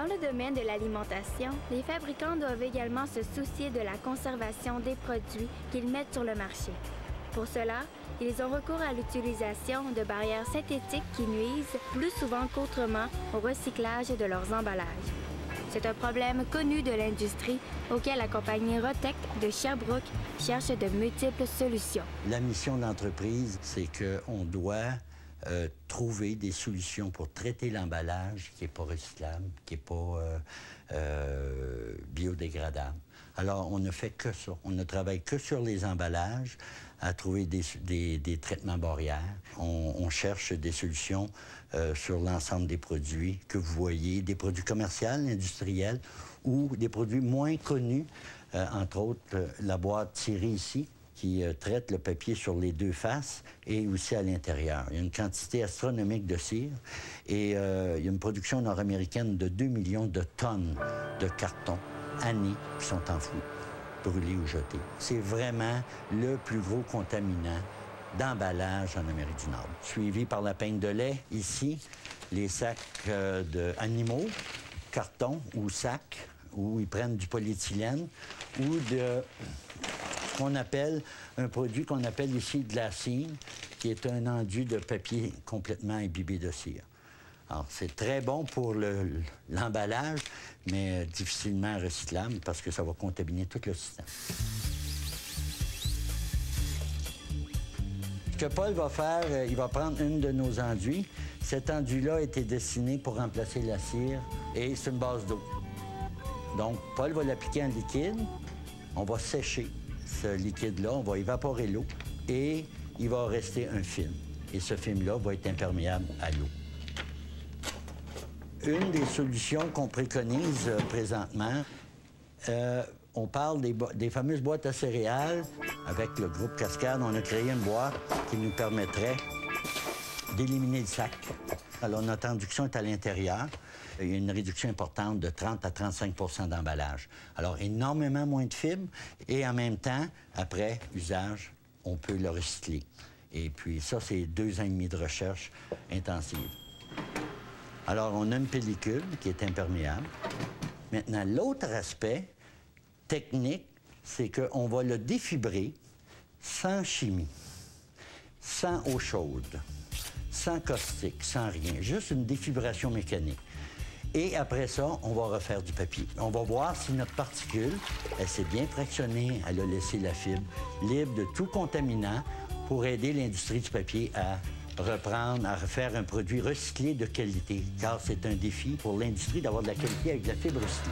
le domaine de l'alimentation, les fabricants doivent également se soucier de la conservation des produits qu'ils mettent sur le marché. Pour cela, ils ont recours à l'utilisation de barrières synthétiques qui nuisent plus souvent qu'autrement au recyclage de leurs emballages. C'est un problème connu de l'industrie auquel la compagnie Rotec de Sherbrooke cherche de multiples solutions. La mission de l'entreprise, c'est qu'on doit trouver des solutions pour traiter l'emballage qui n'est pas recyclable, qui n'est pas biodégradable. Alors, on ne fait que ça. On ne travaille que sur les emballages, à trouver des traitements barrières. On cherche des solutions sur l'ensemble des produits que vous voyez, des produits commerciaux, industriels ou des produits moins connus, entre autres la boîte tirée ici, qui traite le papier sur les deux faces et aussi à l'intérieur. Il y a une quantité astronomique de cire et il y a une production nord-américaine de 2 millions de tonnes de carton année qui sont enfouis, brûlés ou jetés. C'est vraiment le plus gros contaminant d'emballage en Amérique du Nord. Suivi par la peigne de lait, ici, les sacs d'animaux, carton ou sacs, où ils prennent du polyéthylène ou de qu'on appelle un produit qu'on appelle ici de la cire, qui est un enduit de papier complètement imbibé de cire. Alors, c'est très bon pour l'emballage, mais difficilement recyclable parce que ça va contaminer tout le système. Ce que Paul va faire, il va prendre une de nos enduits. Cet enduit-là a été destiné pour remplacer la cire et c'est une base d'eau. Donc, Paul va l'appliquer en liquide. On va sécher ce liquide-là, on va évaporer l'eau et il va rester un film. Et ce film-là va être imperméable à l'eau. Une des solutions qu'on préconise présentement, on parle des fameuses boîtes à céréales. Avec le groupe Cascade, on a créé une boîte qui nous permettrait d'éliminer le sac. Alors, notre induction est à l'intérieur. Il y a une réduction importante de 30 à 35 % d'emballage. Alors, énormément moins de fibres et en même temps, après usage, on peut le recycler. Et puis ça, c'est 2 ans et demi de recherche intensive. Alors, on a une pellicule qui est imperméable. Maintenant, l'autre aspect technique, c'est qu'on va le défibrer sans chimie, sans eau chaude, sans caustique, sans rien, juste une défibration mécanique. Et après ça, on va refaire du papier. On va voir si notre particule, elle s'est bien fractionnée, elle a laissé la fibre libre de tout contaminant pour aider l'industrie du papier à reprendre, à refaire un produit recyclé de qualité, car c'est un défi pour l'industrie d'avoir de la qualité avec de la fibre recyclée.